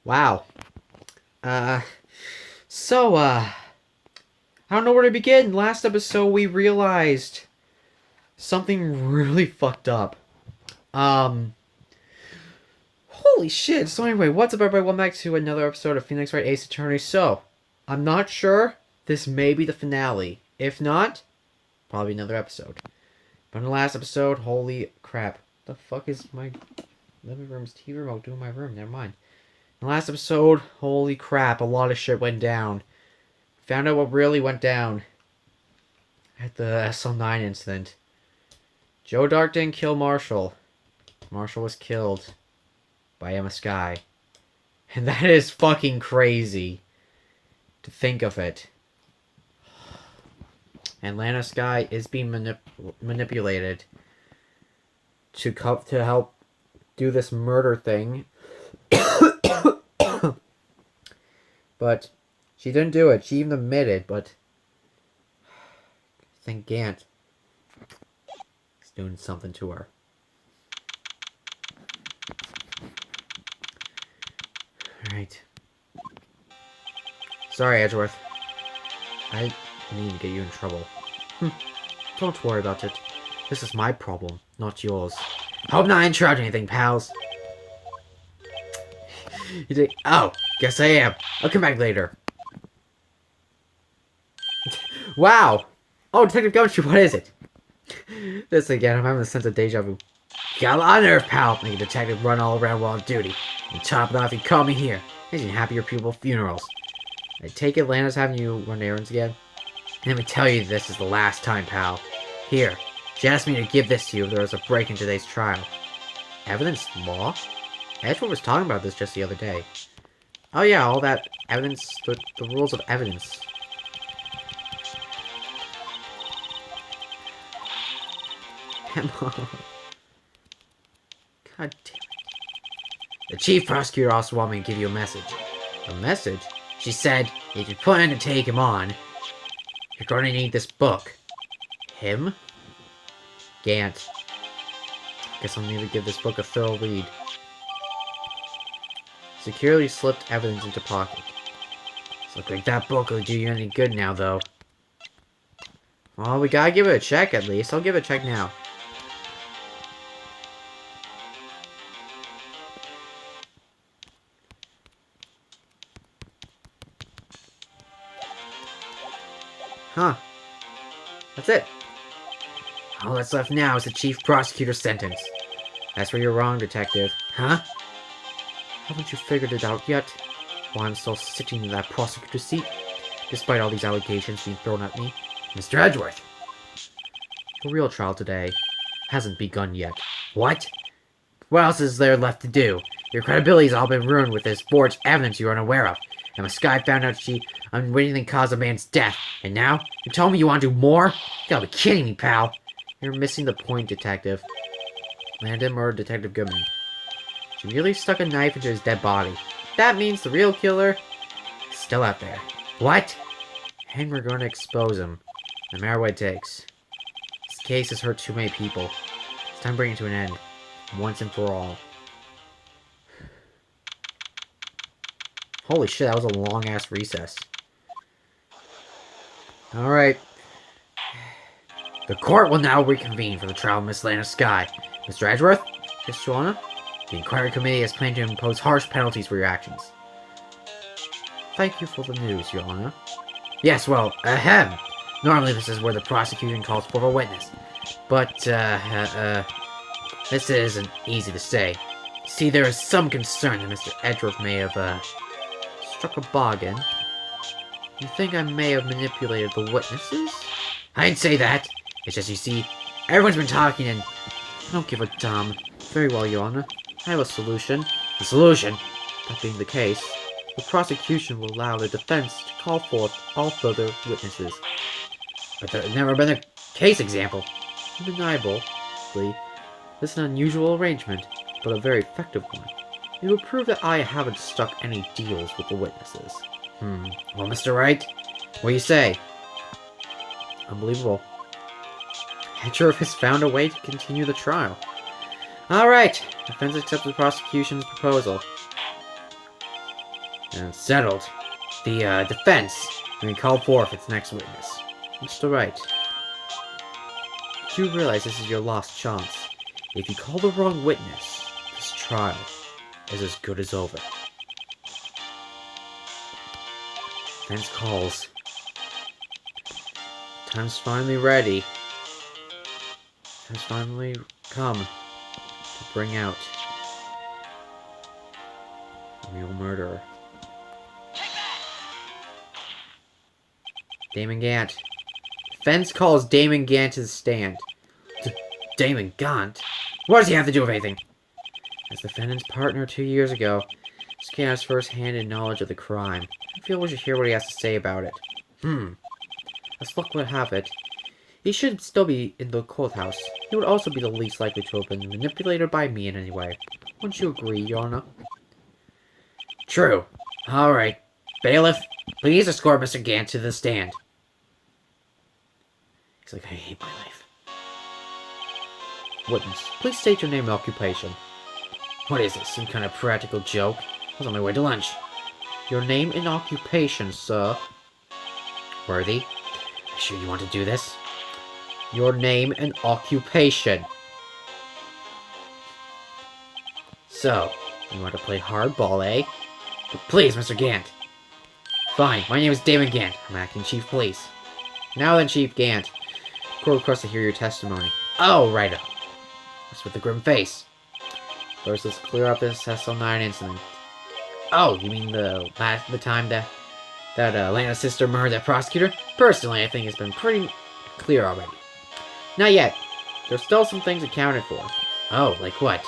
Wow. Uh, I don't know where to begin. Last episode, we realized something really fucked up. Um, Holy shit. So anyway, what's up everybody? Welcome back to another episode of Phoenix Wright Ace Attorney. So, I'm not sure. This may be the finale. If not, probably another episode. But in the last episode, holy crap. The fuck is my living room's TV remote doing in my room? Never mind. In the last episode, holy crap, a lot of shit went down. Found out what really went down at the SL9 incident. Joe Dark didn't kill Marshall. Marshall was killed by Emma Skye. And that is fucking crazy to think of it. And Lana Skye is being manipulated to help do this murder thing. But she didn't do it. She even admitted, but I think Gant is doing something to her. Alright. Sorry, Edgeworth. I need to get you in trouble. Don't worry about it. This is my problem, not yours. Hope not in charge of anything, pals. You think, oh, guess I am. I'll come back later. Wow! Oh, Detective Gumshoe, what is it? This again, I'm having a sense of deja vu. Got a lot of nerve, pal. Make a detective run all around while on duty. And top it off, you call me here. Making happier people funerals. I take it Lana's having you run errands again? Let me tell you this is the last time, pal. Here, she asked me to give this to you if there was a break in today's trial. Evidence law? Edgeworth was talking about this just the other day. Oh yeah, all that evidence, the rules of evidence. Emma. God damn it. The chief prosecutor also wanted me to give you a message. A message? She said, if you plan to take him on, you're going to need this book. Him? Gant. Guess I'll need to give this book a thorough read. Securely slipped evidence into pocket. Doesn't look like that book will do you any good now, though. Well, we gotta give it a check at least. I'll give it a check now. Huh. That's it. All that's left now is the chief prosecutor's sentence. That's where you're wrong, detective. Huh? Haven't you figured it out yet? Why I'm still sitting in that prosecutor's seat, despite all these allegations being thrown at me? Mr. Edgeworth! The real trial today hasn't begun yet. What? What else is there left to do? Your credibility's all been ruined with this forged evidence you're unaware of. Emma Skye found out she unwittingly caused a man's death, and now you're telling me you want to do more? You gotta be kidding me, pal. You're missing the point, detective. Landon murdered Detective Goodman. She merely stuck a knife into his dead body. That means the real killer is still out there. What? And we're going to expose him, no matter what it takes. This case has hurt too many people. It's time to bring it to an end, once and for all. Holy shit, that was a long-ass recess. Alright. The court will now reconvene for the trial of Miss Lana Skye. Mr. Edgeworth? Miss Joanna? The inquiry committee has planned to impose harsh penalties for your actions. Thank you for the news, Your Honor. Yes, well, ahem. Normally this is where the prosecution calls for a witness. But, this isn't easy to say. See, there is some concern that Mr. Edgeworth may have, struck a bargain. You think I may have manipulated the witnesses? I didn't say that. It's just, you see, everyone's been talking and I don't give a damn. Very well, Your Honor. I have a solution. The solution? That being the case, the prosecution will allow the defense to call forth all further witnesses. But there has never been a case example. Undeniably, this is an unusual arrangement, but a very effective one. It will prove that I haven't struck any deals with the witnesses. Well, Mr. Wright, what do you say? Unbelievable. Edgeworth has found a way to continue the trial. Alright, defense accepts the prosecution's proposal. And settled. The defense may call forth its next witness. Mr. Wright, you realize this is your last chance. If you call the wrong witness, this trial is as good as over. Defense calls. Time's finally ready. Time's finally come to bring out the real murderer. Damon Gant. Defense calls Damon Gant to the stand. Damon Gant? What does he have to do with anything? As the defendant's partner 2 years ago, this Gant has first-hand knowledge of the crime. I feel we should hear what he has to say about it. As luck would have it, he should still be in the courthouse. He would also be the least likely to have been manipulated by me in any way. Wouldn't you agree, Your Honor? True. Alright. Bailiff, please escort Mr. Gant to the stand. He's like, I hate my life. Witness, please state your name and occupation. What is this, some kind of practical joke? I was on my way to lunch. Your name and occupation, sir. Worthy, are you sure you want to do this? Your name and occupation. So, you want to play hardball, eh? But please, Mr. Gant. Fine, my name is Damon Gant. I'm acting Chief Police. Now then, Chief Gant. Court requests to hear your testimony. Oh, righto. What's with the grim face? First, let's clear up this SL9 incident. Oh, you mean the time that Lana's sister murdered that prosecutor? Personally, I think it's been pretty clear already. Not yet. There's still some things accounted for. Oh, like what?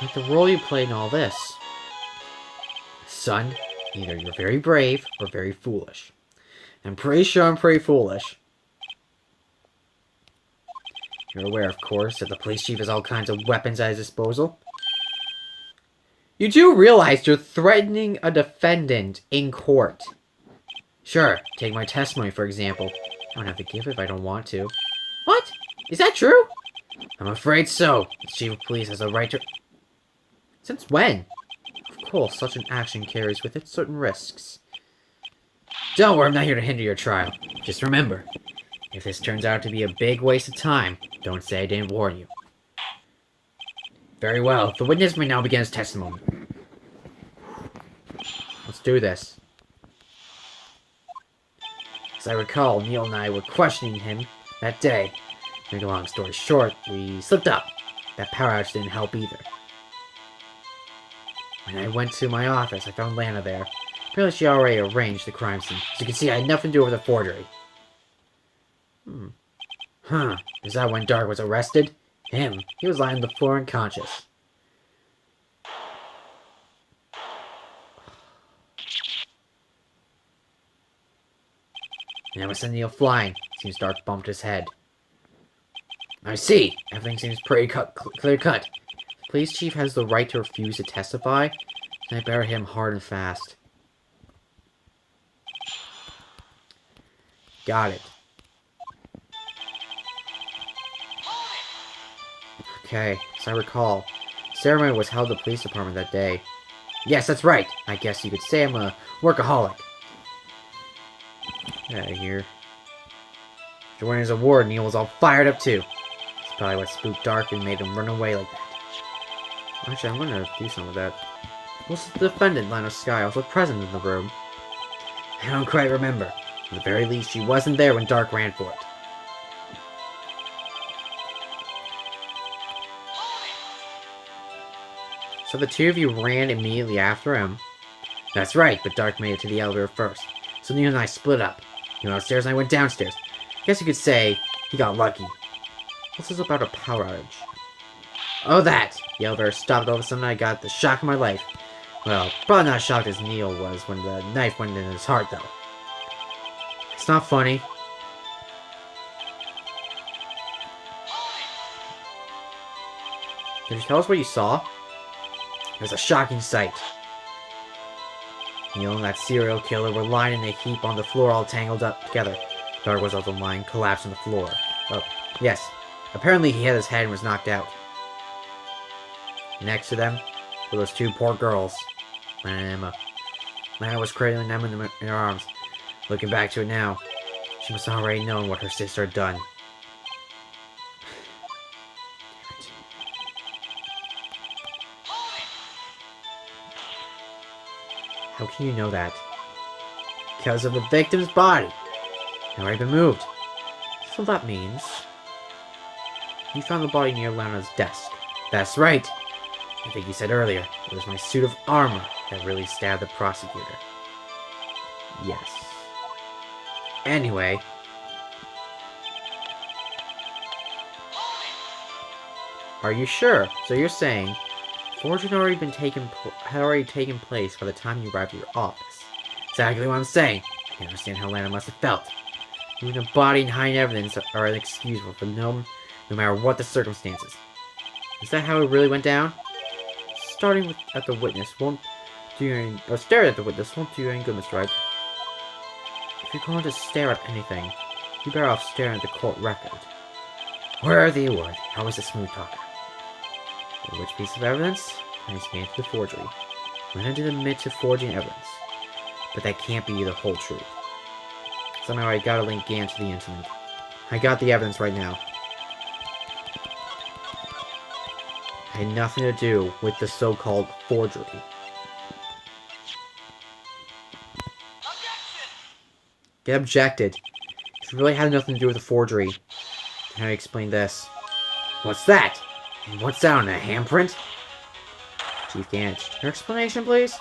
Like the role you played in all this. Son, either you're very brave or very foolish. I'm pretty sure I'm pretty foolish. You're aware, of course, that the police chief has all kinds of weapons at his disposal. You do realize you're threatening a defendant in court. Sure, take my testimony, for example. I don't have to give it if I don't want to. What? Is that true? I'm afraid so. The chief of police has a right to... Since when? Of course, such an action carries with it certain risks. Don't worry, I'm not here to hinder your trial. Just remember, if this turns out to be a big waste of time, don't say I didn't warn you. Very well, the witness may now begin his testimony. Let's do this. As I recall, Neil and I were questioning him that day. To make a long story short, we slipped up. That power outage didn't help either. When I went to my office, I found Lana there. Apparently she already arranged the crime scene. As you can see, I had nothing to do with the forgery. Huh. Is that when Dark was arrested? Him. He was lying on the floor unconscious. And I was sending Neil flying. Seems Dark bumped his head. I see. Everything seems pretty clear-cut. The police chief has the right to refuse to testify, and I better hit him hard and fast. Got it. Okay, as I recall, the ceremony was held at the police department that day. Yes, that's right. I guess you could say I'm a workaholic. Get out of here. After winning his award, Neil was all fired up too. That's probably what spooked Dark and made him run away like that. Actually, I'm gonna do some of that. Was the defendant, Lana Skye, also present in the room? I don't quite remember. At the very least, she wasn't there when Dark ran for it. So the two of you ran immediately after him? That's right, but Dark made it to the elevator first. So Neil and I split up. He went upstairs and I went downstairs. I guess you could say he got lucky. What's this about a power outage? Oh, that! The elevator stopped all of a sudden. I got the shock of my life. Well, probably not as shocked as Neil was when the knife went in his heart, though. It's not funny. Can you tell us what you saw? It was a shocking sight. Neil and that serial killer were lying in a heap on the floor, all tangled up together. Dark was also lying, collapsed on the floor. Oh, yes. Apparently he hit his head and was knocked out. Next to them were those two poor girls, Lana and Emma. Lana was cradling them in her arms. Looking back to it now, she must have already known what her sister had done. How can you know that? Because of the victim's body. It had already been moved. So that means... You found the body near Lana's desk. That's right. I think you said earlier, it was my suit of armor that really stabbed the prosecutor. Yes. Anyway... Are you sure? So you're saying... Forgery had already taken place by the time you arrived at your office. Exactly what I'm saying. I can understand how Lana must have felt. Even a body and hiding evidence are inexcusable for no matter what the circumstances. Is that how it really went down? Staring at the witness won't do you any good, Mr. Wright. If you're going to stare at anything, you're better off staring at the court record. Worthy, always a smooth talker. Which piece of evidence? I scanned the forgery. Lana did admit to forging evidence, but that can't be the whole truth. Somehow I gotta link Gant to the incident. I got the evidence right now. I had nothing to do with the so-called forgery. Get objected. If you really had nothing to do with the forgery, can I explain this? What's that? And what's that on a handprint? Chief Gant, your explanation, please?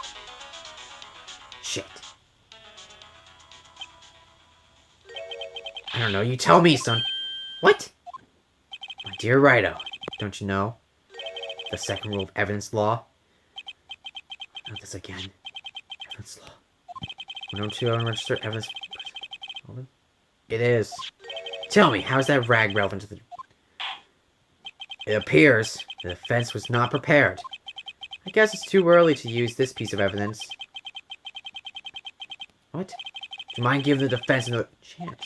Shit. I don't know, you tell me, son. What? My dear Righto, don't you know? The second rule of evidence law. Not this again. Evidence law. 102 unregistered evidence. It is. Tell me, how is that rag relevant to the... It appears the defense was not prepared. I guess it's too early to use this piece of evidence. What? Do you mind giving the defense another chance?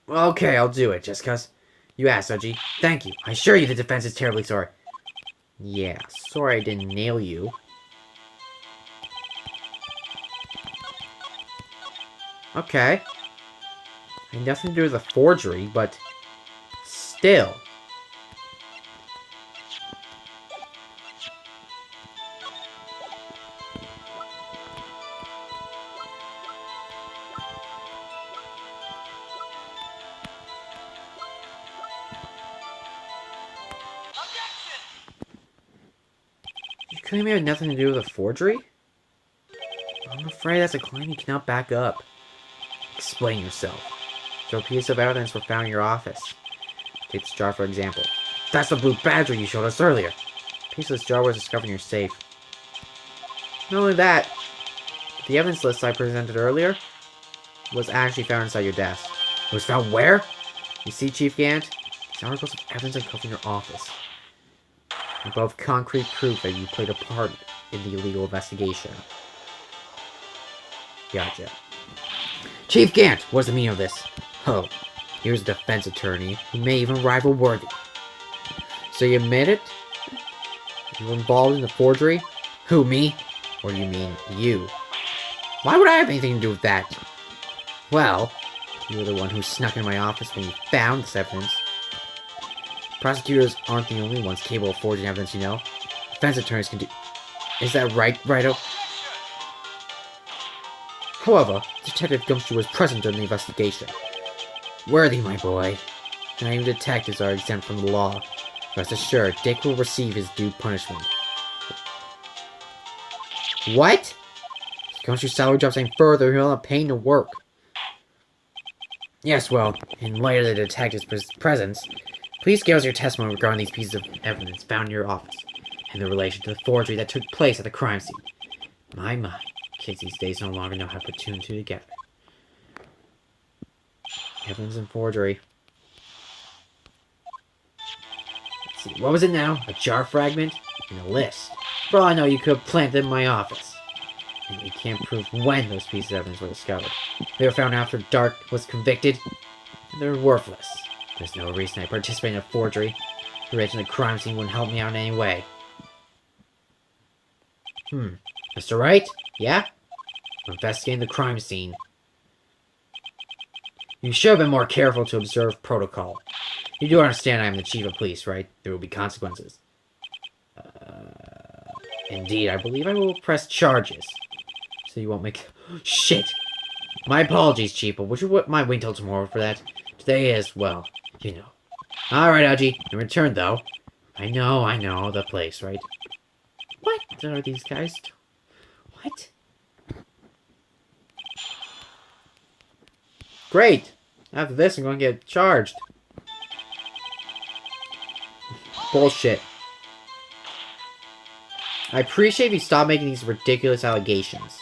Well, okay, I'll do it, just cause you asked, Uji. Thank you. I assure you the defense is terribly sorry. Yeah, sorry I didn't nail you. Okay. I had nothing to do with the forgery, but... Still. You claim you had nothing to do with the forgery? I'm afraid that's a claim you cannot back up. Explain yourself. So pieces of evidence were found in your office. Take this jar for example. That's the blue battery you showed us earlier. A piece of this jar was discovered in your safe. Not only that, the evidence list I presented earlier was actually found inside your desk. It was found where? You see, Chief Gant? These articles of evidence uncovered in your office. They're both concrete proof that you played a part in the illegal investigation. Gotcha. Chief Gant, what's the meaning of this? Oh, here's a defense attorney who may even rival Worthy. So you admit it? You were involved in the forgery? Who, me? Or do you mean you? Why would I have anything to do with that? Well, you were the one who snuck into my office when you found this evidence. Prosecutors aren't the only ones capable of forging evidence, you know. Defense attorneys can do... Is that right, Righto? However, Detective Gumshoe was present during the investigation. Worthy, my boy. Not even detectives are exempt from the law. Rest assured, Dick will receive his due punishment. What? If Gumshoe's salary drops any further, he'll not paying to work. Yes, well, in light of the detective's presence, please give us your testimony regarding these pieces of evidence found in your office, and the relation to the forgery that took place at the crime scene. My, kids these days no longer know how to put two and two together. Evidence and forgery. Let's see, what was it now? A jar fragment? And a list. For all I know, you could have planted them in my office. And we can't prove when those pieces of evidence were discovered. They were found after Dark was convicted, and they're worthless. There's no reason I participated in a forgery. The rage in the crime scene wouldn't help me out in any way. Mr. Wright? Yeah? I'm investigating the crime scene. You should have been more careful to observe protocol. You do understand I am the chief of police, right? There will be consequences. Indeed, I believe I will press charges. So you won't make... Shit! My apologies, Chief, but would you mind waiting till tomorrow for that? Today is, well, you know. Alright, Aji. In return, though. I know, the place, right? What are these guys? What? Great! After this, I'm going to get charged. Bullshit. I appreciate if you stop making these ridiculous allegations.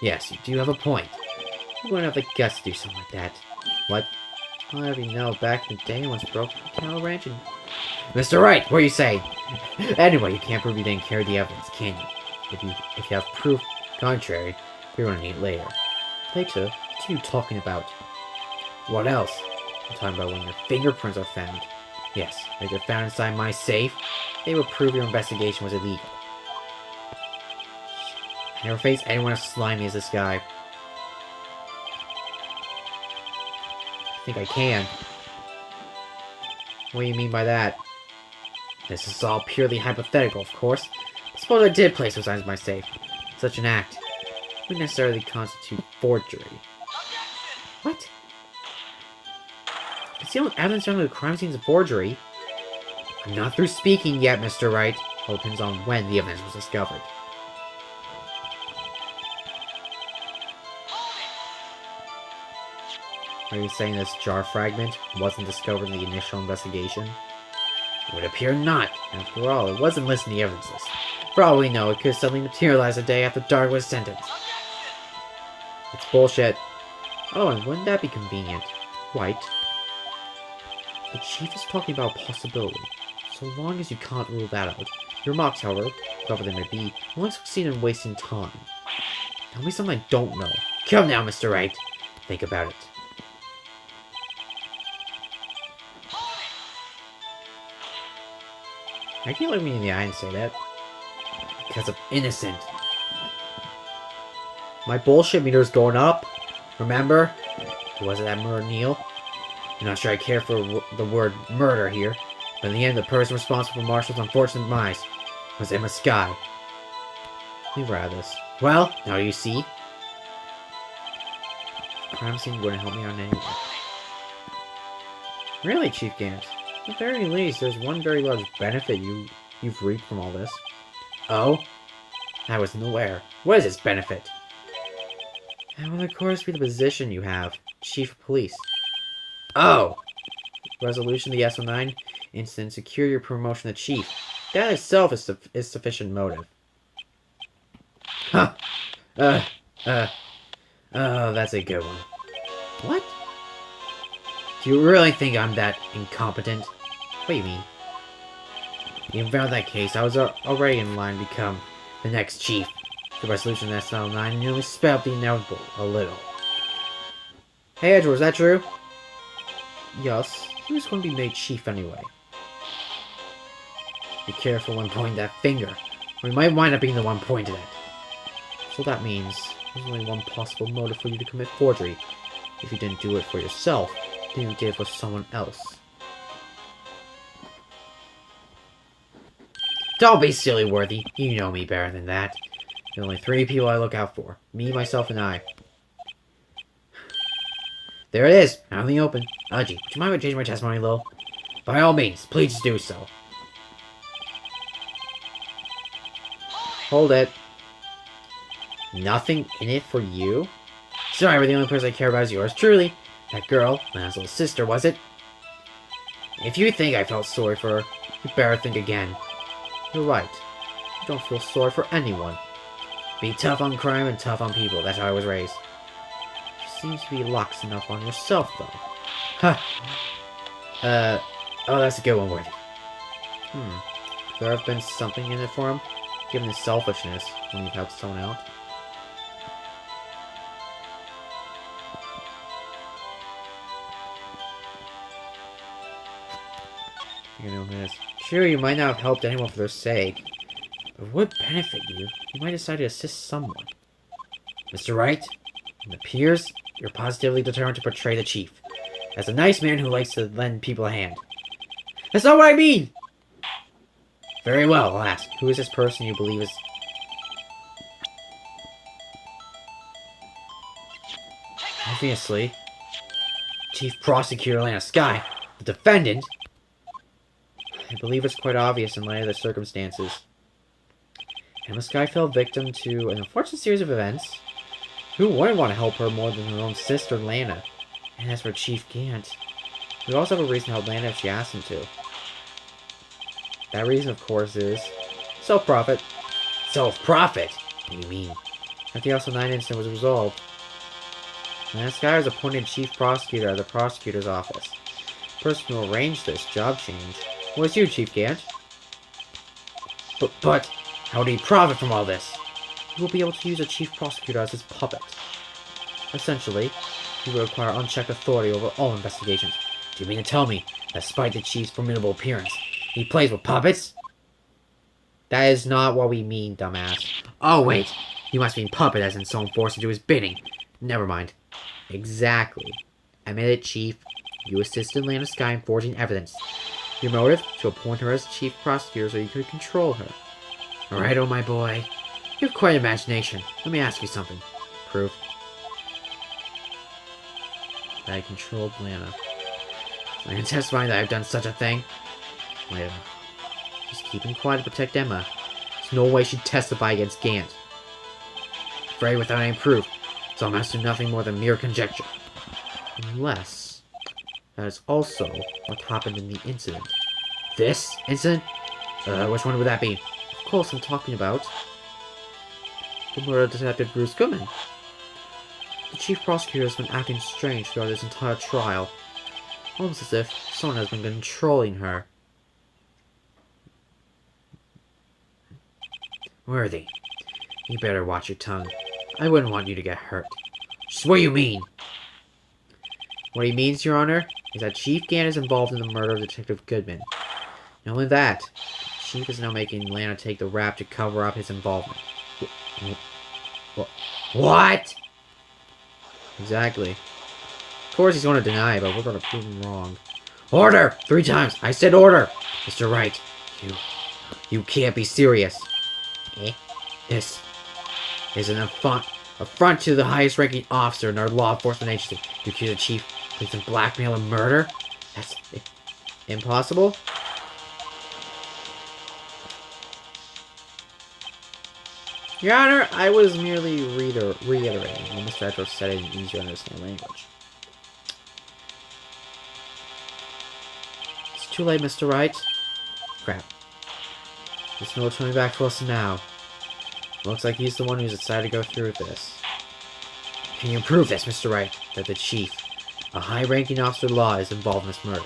Yes, you do have a point. You wouldn't have the guts to do something like that. What? I'll have you know, back in the day, I once broke the cattle ranch and... Mr. Wright, what are you saying? Anyway, you can't prove you didn't carry the evidence, can you? If you have proof contrary, we're gonna need it later. Later? What are you talking about? What else? I'm talking about when your fingerprints are found. Yes, if they're found inside my safe, they will prove your investigation was illegal. I never faced anyone as slimy as this guy. I think I can. What do you mean by that? This is all purely hypothetical, of course. Suppose I did place those items in my safe. Such an act wouldn't necessarily constitute forgery. What? Concealing evidence showing the crime scene's a forgery? I'm not through speaking yet, Mr. Wright. All depends on when the evidence was discovered. Are you saying this jar fragment wasn't discovered in the initial investigation? It would appear not. After all, it wasn't listed in the evidence list. For all we know, it could suddenly materialize a day after Dark was sentenced. It's bullshit. Oh, and wouldn't that be convenient? Right. The chief is talking about a possibility. So long as you can't rule that out, your remarks, however, whoever they may be, won't succeed in wasting time. Tell me something I don't know. Come now, Mr. Wright. Think about it. I can't look me in the eye and say that. Because I'm innocent. My bullshit meter is going up. Remember? Was it that murder, Neil? I'm not sure I care for the word murder here. But in the end, the person responsible for Marshall's unfortunate demise was Emma Skye. Leave her out of this. Well, now you see. Crime scene wouldn't help me out in any way. Really, Chief Gant? At the very least, there's one very large benefit you've reaped from all this. Oh? I wasn't aware. What is this benefit? That will of course be the position you have. Chief of Police. Oh! Resolution of the S09 incident secure your promotion to Chief. That itself is sufficient motive. Huh. Oh, that's a good one. What? Do you really think I'm that incompetent? What do you mean? Even without that case, I was already in line to become the next chief. The resolution of S09 nearly spelled the inevitable a little. Hey Edward, is that true? Yes. Who's going to be made chief anyway? Be careful when pointing that finger. We might wind up being the one pointed at. So that means there's only one possible motive for you to commit forgery. If you didn't do it for yourself, then you did it for someone else. Don't be silly, Worthy. You know me better than that. There are only 3 people I look out for. Me, myself, and I. There it is, out in the open. Aji, would you mind if I change my testimony a little? By all means, please do so. Hold it. Nothing in it for you? Sorry, but the only person I care about is yours truly. That girl, my little sister, was it? If you think I felt sorry for her, you better think again. You're right. I don't feel sorry for anyone. Be tough on crime and tough on people. That's how I was raised. You seem to be lax enough on yourself, though. Huh. Oh, that's a good one, Worthy. Could there have been something in it for him? Given his selfishness when you've helped someone out? You know this. Sure, you might not have helped anyone for their sake, It would benefit you. You might decide to assist someone. Mr. Wright, it appears you're positively determined to portray the chief as a nice man who likes to lend people a hand. That's not what I mean! Very well, I'll ask. Who is this person you believe is... Obviously, Chief Prosecutor Lana Sky, the defendant. I believe it's quite obvious in light of the circumstances. Lana Sky fell victim to an unfortunate series of events. Who wouldn't want to help her more than her own sister, Lana? And as for Chief Gant, we also have a reason to help Lana if she asks him to. That reason, of course, is self-profit. Self-profit? What do you mean? After the Alpha 9 incident was resolved, Lana Sky was appointed Chief Prosecutor at the Prosecutor's Office. The person who arranged this job change was you, Chief Gant. But, how do you profit from all this? He will be able to use a Chief Prosecutor as his puppet. Essentially, he will acquire unchecked authority over all investigations. Do you mean to tell me that despite the Chief's formidable appearance, he plays with puppets? That is not what we mean, dumbass. Oh, wait. You must mean puppet as in someone forced to do his bidding. Never mind. Exactly. Admit it, Chief. You assisted Lana Sky in forging evidence. Your motive? To appoint her as Chief Prosecutor so you could control her. Alright, oh my boy. You have quite an imagination. Let me ask you something. Proof. That I controlled Lana. I am testifying that I've done such a thing. Wait. Just keeping quiet to protect Emma. There's no way she'd testify against Gant. Afraid without any proof, so amounts to nothing more than mere conjecture. Unless that is also what happened in the incident. This incident? Which one would that be? Of course, I'm talking about the murder of Detective Bruce Goodman. The Chief Prosecutor has been acting strange throughout this entire trial. Almost as if someone has been controlling her. Worthy, you better watch your tongue. I wouldn't want you to get hurt. Just what do you mean? What he means, Your Honor, is that Chief Gant is involved in the murder of Detective Goodman. Not only that, the Chief is now making Lana take the rap to cover up his involvement. What? Exactly. Of course he's going to deny, but we're going to prove him wrong. Order! 3 times! I said order! Mr. Wright, you can't be serious. Eh? This is an affront to the highest ranking officer in our law enforcement agency. To accuse the Chief of blackmail and murder? That's impossible? Your Honor, I was merely reiterating what Mr. Edwards said in easy to understand language. It's too late, Mr. Wright. Crap. There's no turning back for us now. Looks like he's the one who's decided to go through with this. Can you prove this, Mr. Wright, that the Chief, a high-ranking officer of law, is involved in this murder?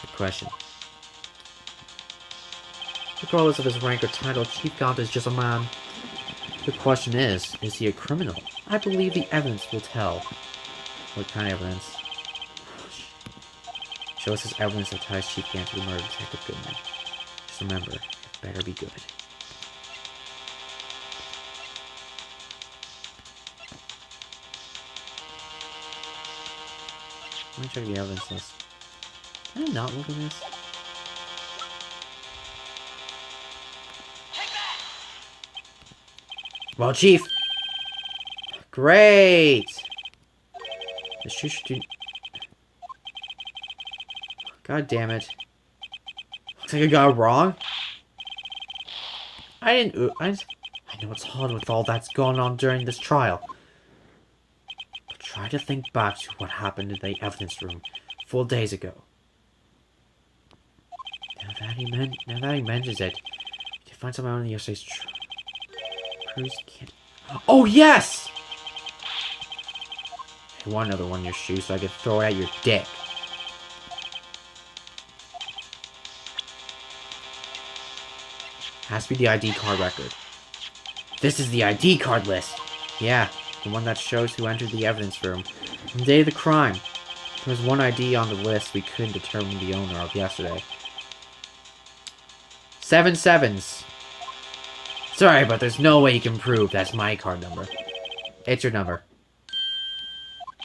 Good question. Regardless of his rank or title, Chief Gant is just a man. The question is he a criminal? I believe the evidence will tell. What kind of evidence? Show us his evidence that ties Chief Gant to the murder of Detective Goodman. Just remember, it better be good. Let me check the evidence list. Can I not look at this? Well, Chief! Great! The shoot. God damn it. Looks like I got it wrong. I know it's hard with all that's going on during this trial. But try to think back to what happened in the evidence room 4 days ago. Now that he mentions it, you find something out in yesterday's trial. Oh, yes! I want another one in your shoes so I can throw it at your dick. Has to be the ID card record. This is the ID card list. Yeah, the one that shows who entered the evidence room on the day of the crime. There was one ID on the list we couldn't determine the owner of yesterday. 7 sevens. Sorry, but there's no way you can prove that's my card number. It's your number.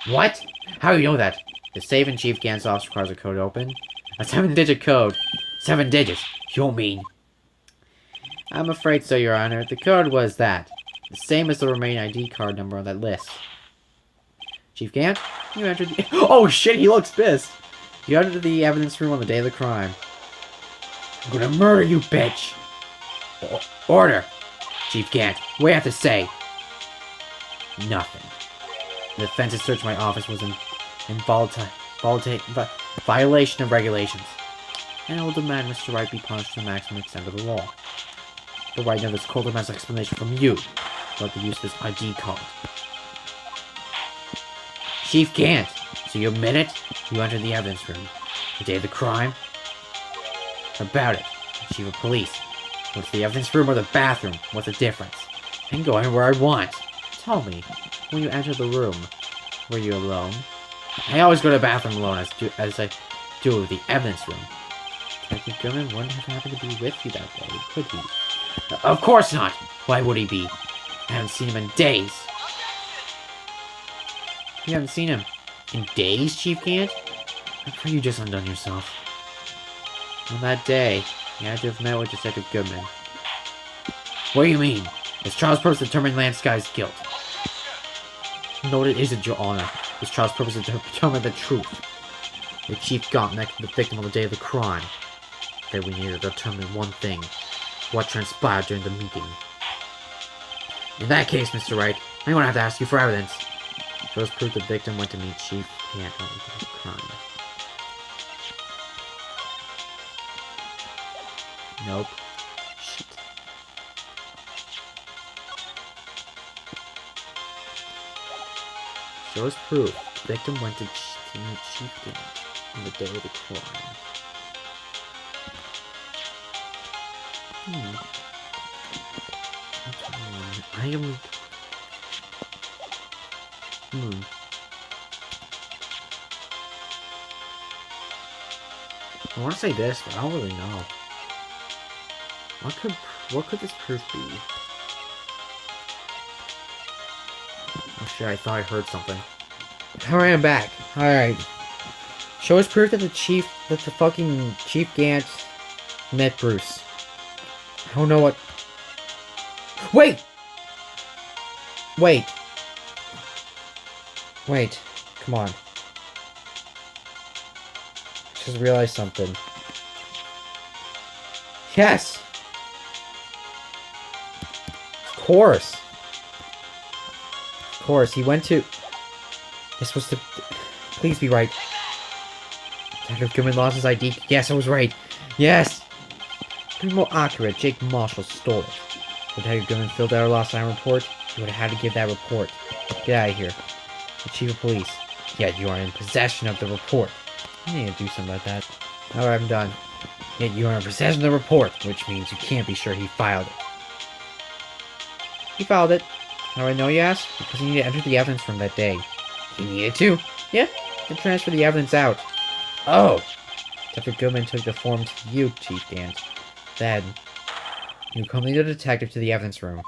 What? How do you know that? The safe in Chief Gant's office requires a code to open. A 7-digit code. 7 digits. You mean? I'm afraid so, Your Honor. The code was that. The same as the remaining ID card number on that list. Chief Gant, you entered the... Oh shit, he looks pissed! You entered the evidence room on the day of the crime. I'm gonna murder you, bitch! Order! Chief Gant, what do you have to say? Nothing. The defense's search of my office was in violation of regulations. And I will demand Mr. Wright be punished to the maximum extent of the law. But right now, this court demands an explanation from you about the use of this ID card. Chief Gant, so you admit it? You entered the evidence room the day of the crime? About it. Chief of Police. What's the evidence room or the bathroom? What's the difference? I can go anywhere I want. Tell me, when you entered the room, were you alone? I always go to the bathroom alone, as I do with the evidence room. Detective Gilman wouldn't have happened to be with you that day, could he? Of course not! Why would he be? I haven't seen him in days. You haven't seen him in days, Chief Gant? I'm afraid you just undone yourself. On that day, you had to have met with Detective Goodman. What do you mean? It's trial's purpose to determine Landsky's guilt. No, it isn't, Your Honor. It's trial's purpose to determine the truth. The Chief Gant met the victim on the day of the crime. That we needed to determine one thing. What transpired during the meeting. In that case, Mr. Wright, I'm gonna have to ask you for evidence. Shows proof the victim went to meet Chief Gant on the day of the crime. Nope. Shit. Shows proof the victim went to meet Chief Gant on the day of the crime. I am... I want to say this, but I don't really know. What could this proof be? Oh shit, I thought I heard something. Alright, I'm back. Alright. Shows proof that the fucking Chief Gant met Bruce. I don't know what... Wait! Wait. Wait. Come on. Just realized something. Yes! Of course. Of course, he went to... This was the... Please be right. Detective Goodman lost his ID. Yes, I was right. Yes! To be more accurate, Jake Marshall stole it. Detective Goodman filled out a lost time report. You would have had to give that report. Get out of here. The Chief of Police. Yet you are in possession of the report. I need to do something about that. Alright, I'm done. Yet you are in possession of the report, which means you can't be sure he filed it. He filed it. How do I know, you ask? Because he needed to enter the evidence room that day. He needed to? Yeah, to transfer the evidence out. Oh! Detective Goodman took the form to you, Chief Gant. Then, you accompanied the detective to the evidence room.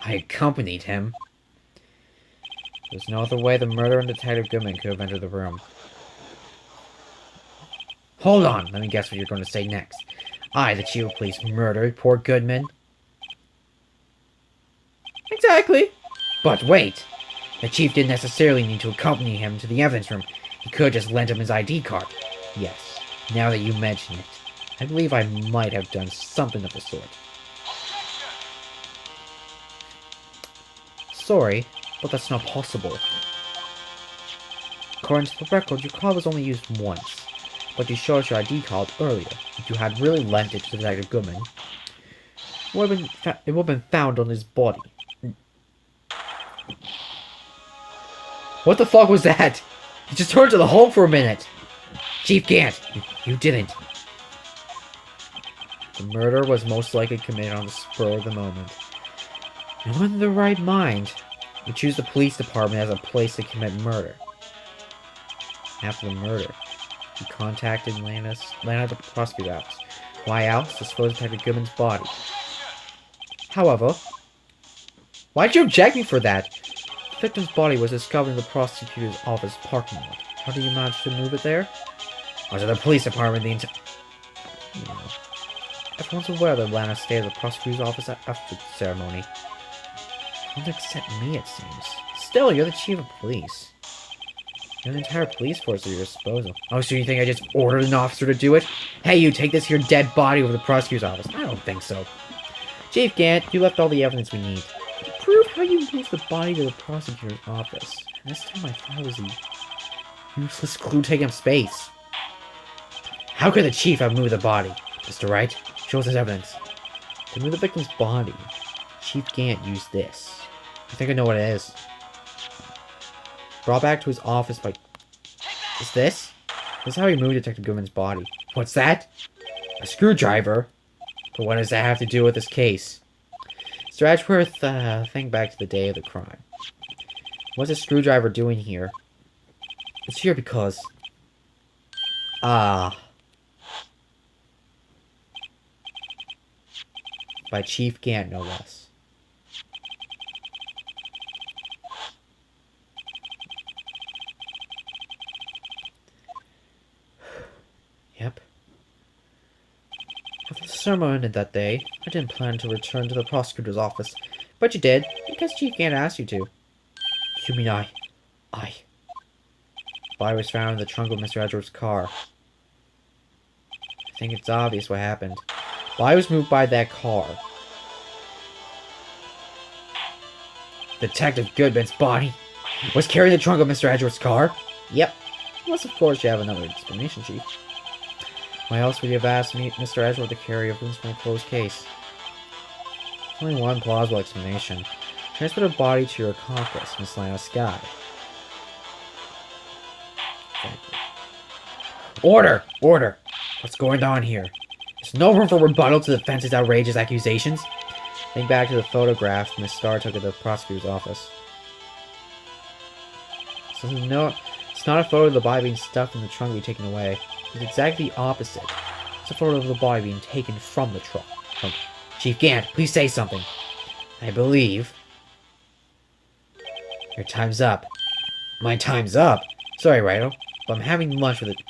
I accompanied him? There's no other way the murderer and Detective Goodman could have entered the room. Hold on, let me guess what you're going to say next. I, the Chief of Police, murdered poor Goodman? Exactly. But wait! The Chief didn't necessarily need to accompany him to the evidence room. He could have just lent him his ID card. Yes, now that you mention it, I believe I might have done something of the sort. Sorry, but that's not possible. According to the record, your card was only used once, but you showed us your ID card earlier. If you had really lent it to Detective Goodman, it would have been found on his body. What the fuck was that? He just turned to the hole for a minute. Chief Gant, you didn't. The murder was most likely committed on the spur of the moment. No one in their right mind would choose the police department as a place to commit murder. After the murder, he contacted Atlanta the prosecutor's office. Why else? To dispose of Detective Goodman's body. However, why'd you object me for that? The victim's body was discovered in the prosecutor's office parking lot. How did you manage to move it there? I was at the police department the entire... Everyone's aware that Lana stayed at the prosecutor's office after the ceremony. Don't accept me, it seems. Still, you're the chief of police. You have an entire police force at your disposal. Oh, so you think I just ordered an officer to do it? Hey, you take this here dead body over to the prosecutor's office. I don't think so. Chief Gant, you left all the evidence we need. To prove how you moved the body to the prosecutor's office. And this time I thought it was a useless clue taking up space. How could the chief have moved the body? Mr. Wright, show us his evidence. To move the victim's body, Chief Gant used this. I think I know what it is. Brought back to his office by... Is this? This is how he moved Detective Goodman's body. What's that? A screwdriver? But what does that have to do with this case? Mr. Edgeworth, think back to the day of the crime. What's a screwdriver doing here? It's here because... By Chief Gant, no less. Yep. After the ceremony ended that day, I didn't plan to return to the prosecutor's office. But you did, because Chief Gant asked you to. You mean I... The body was found in the trunk of Mr. Edgeworth's car. I think it's obvious what happened. The body was moved by that car. Detective Goodman's body was carried in the trunk of Mr. Edgeworth's car? Yep. Unless, of course, you have another explanation, Chief. Why else would you have asked me, Mr. Edgeworth, to carry evidence from a closed case? There's only one plausible explanation. Transfer the body to your accomplice, Miss Lana Sky. Order! Order! What's going on here? There's no room for rebuttal to the defense's outrageous accusations. Think back to the photograph Miss Starr took at the prosecutor's office. So no, it's not a photo of the body being stuffed in the trunk being taken away. It's exactly the opposite. It's a photo of the body being taken from the trunk. Chief Gant, please say something. I believe... Your time's up. My time's up? Sorry, Righto, but I'm having lunch with the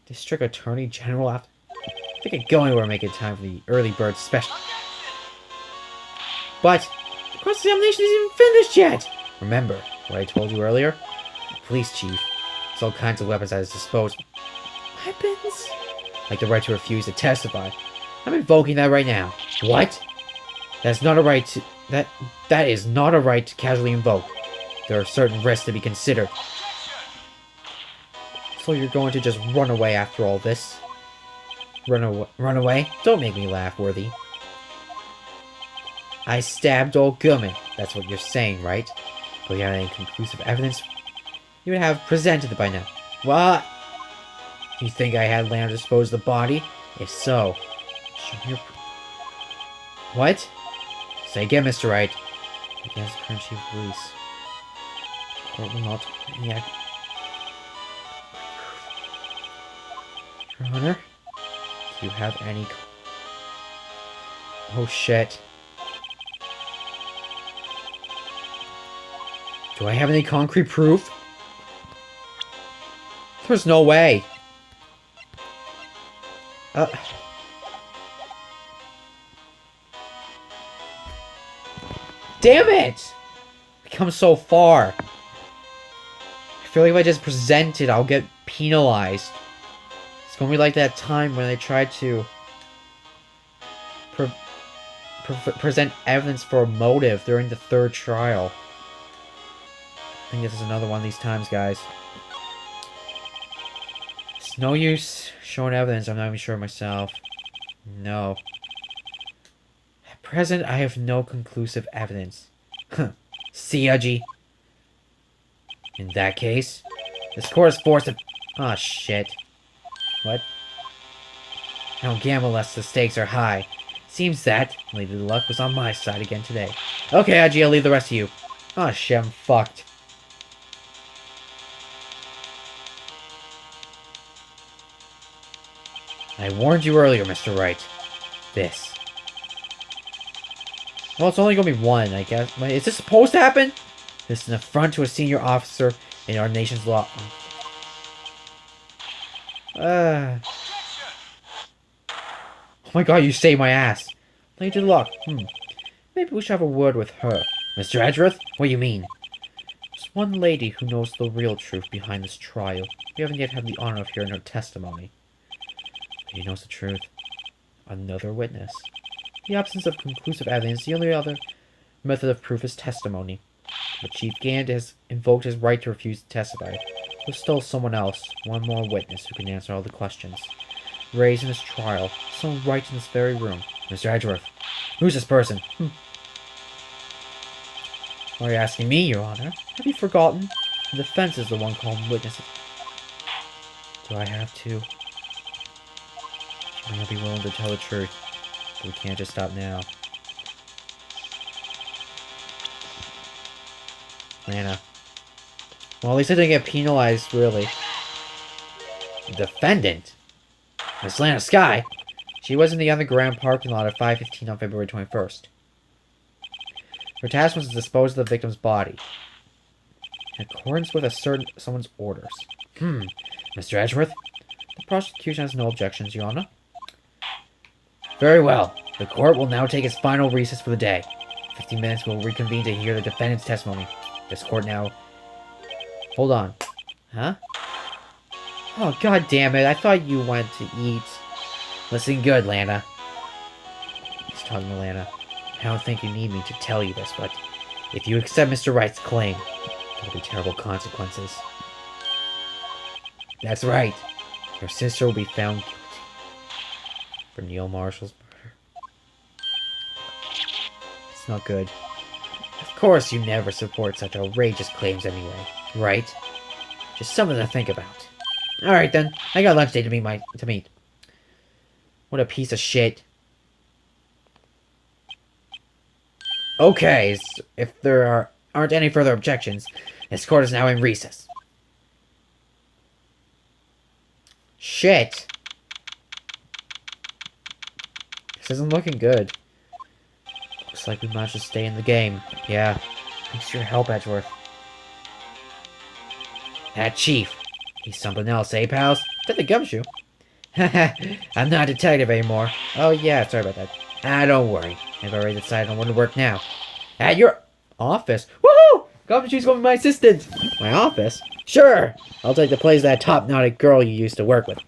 District Attorney General after... I think I could go anywhere and make it time for the early bird special. But the cross-examination isn't even finished yet! Remember what I told you earlier? The police chief has all kinds of weapons at his disposal. Weapons? Like the right to refuse to testify. I'm invoking that right now. What? That's not a right to... That is not a right to casually invoke. There are certain risks to be considered. So you're going to just run away after all this? Run away? Don't make me laugh, Worthy. I stabbed old Goodman. That's what you're saying, right? But you have any conclusive evidence? You would have presented it by now. What? You think I had Lana dispose of the body? If so, show me your... What? Say again, Mr. Wright. Against the current chief of police. Court will not... Yeah. Your Honor? Do you have any... Oh, shit. Do I have any concrete proof? There's no way. Damn it! I've come so far. I feel like if I just present it, I'll get penalized. It's gonna be like that time when they tried to present evidence for a motive during the third trial. I think this is another one of these times, guys. It's no use showing evidence I'm not even sure myself. No. At present, I have no conclusive evidence. See, Udgy? In that case, this court is forced to... Oh, shit. What? I don't gamble unless the stakes are high. Seems that Lady Luck was on my side again today. Okay, Udgy, I'll leave the rest of you. Oh, shit, I'm fucked. I warned you earlier, Mr. Wright. This Well, it's only gonna be one, I guess. Wait, is this supposed to happen? This is an affront to a senior officer in our nation's law. Oh my god, you saved my ass. Lady Luck. Maybe we should have a word with her. Mr. Edgeworth? What do you mean? There's one lady who knows the real truth behind this trial. We haven't yet had the honor of hearing her testimony. He knows the truth. Another witness. In the absence of conclusive evidence, the only other method of proof is testimony. But Chief Gant has invoked his right to refuse to testify. There's still someone else, one more witness who can answer all the questions raised in this trial. Someone right in this very room. Mr. Edgeworth. Who's this person? Are you asking me, Your Honor? Have you forgotten? The defense is the one calling witnesses. Do I have to? You may not be willing to tell the truth, but we can't just stop now. Lana. Well, at least I didn't get penalized, really. Defendant? Miss Lana Sky? She was in the underground parking lot at 5:15 on February 21st. Her task was to dispose of the victim's body, in accordance with someone's orders. Mr. Edgeworth? The prosecution has no objections, Your Honor. Very well. The court will now take its final recess for the day. 15 minutes will reconvene to hear the defendant's testimony. This court now... Hold on. Huh? Oh, god damn it. I thought you went to eat. Listen good, Lana. He's talking to Lana. I don't think you need me to tell you this, but if you accept Mr. Wright's claim, there will be terrible consequences. That's right. Your sister will be found guilty for Neil Marshall's murder. It's not good. Of course you never support such outrageous claims anyway, right? Just something to think about. Alright then, I got lunch date to meet. What a piece of shit. Okay, if there aren't any further objections, this court is now in recess. Shit. This isn't looking good. Looks like we might just stay in the game. Yeah. Thanks for your help, Edgeworth. That chief. He's something else, eh, pals? Did the gumshoe? Haha, I'm not a detective anymore. Oh yeah, sorry about that. Don't worry. I've already decided on where to work now. At your office? Woohoo! Gumshoe's gonna be my assistant! My office? Sure! I'll take the place of that top-knotted girl you used to work with.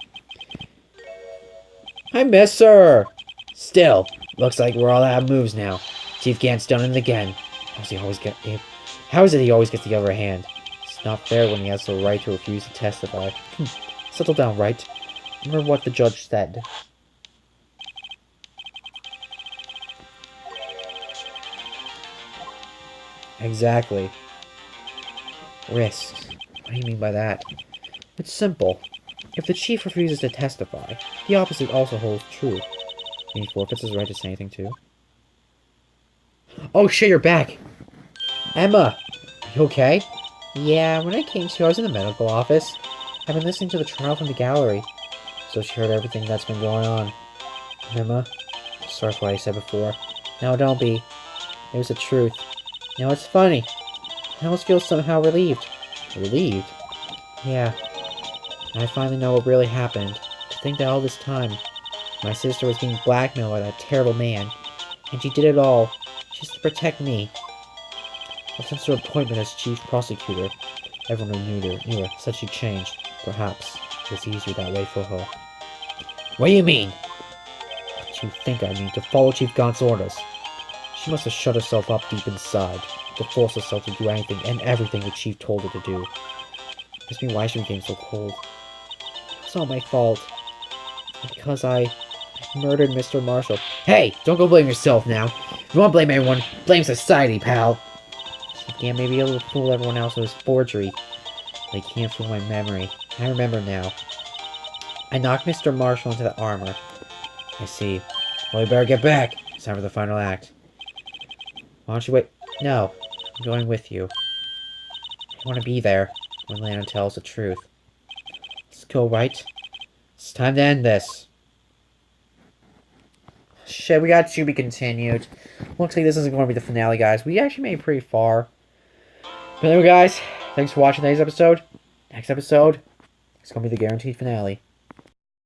I miss her! Still, looks like we're all out of moves now. Chief Gant's done it again. How is it he always gets the upper hand? It's not fair when he has the right to refuse to testify. Settle down, Wright. Remember what the judge said. Exactly. Risks. What do you mean by that? It's simple. If the chief refuses to testify, the opposite also holds true. And he forfeits his right to say anything too. Oh shit, you're back! Emma! Are you okay? Yeah, when I came to, I was in the medical office. I've been listening to the trial from the gallery. So she heard everything that's been going on. Emma? Sorry for what I said before. No, don't be. It was the truth. No, it's funny. I almost feel somehow relieved. Relieved? Yeah. I finally know what really happened. To think that all this time, my sister was being blackmailed by that terrible man. And she did it all, just to protect me. Since her appointment as chief prosecutor, everyone who knew her said she changed. Perhaps it was easier that way for her. What do you mean? What do you think I mean? To follow Chief Gant's orders. She must have shut herself up deep inside, to force herself to do anything and everything the chief told her to do. Ask me why she became so cold. It's not my fault. Because I murdered Mr. Marshall. Hey, don't go blame yourself now. If you want to blame anyone, blame society, pal. She can't maybe able to fool everyone else with his forgery. They can't fool my memory. I remember now. I knocked Mr. Marshall into the armor. I see. Well, we better get back. It's time for the final act. Why don't you wait? No. I'm going with you. I want to be there when Lana tells the truth. Let's go, Wright. It's time to end this. Shit, we got to be continued. Looks like this isn't going to be the finale, guys. We actually made it pretty far. But anyway, guys, thanks for watching today's episode. Next episode, it's going to be the guaranteed finale.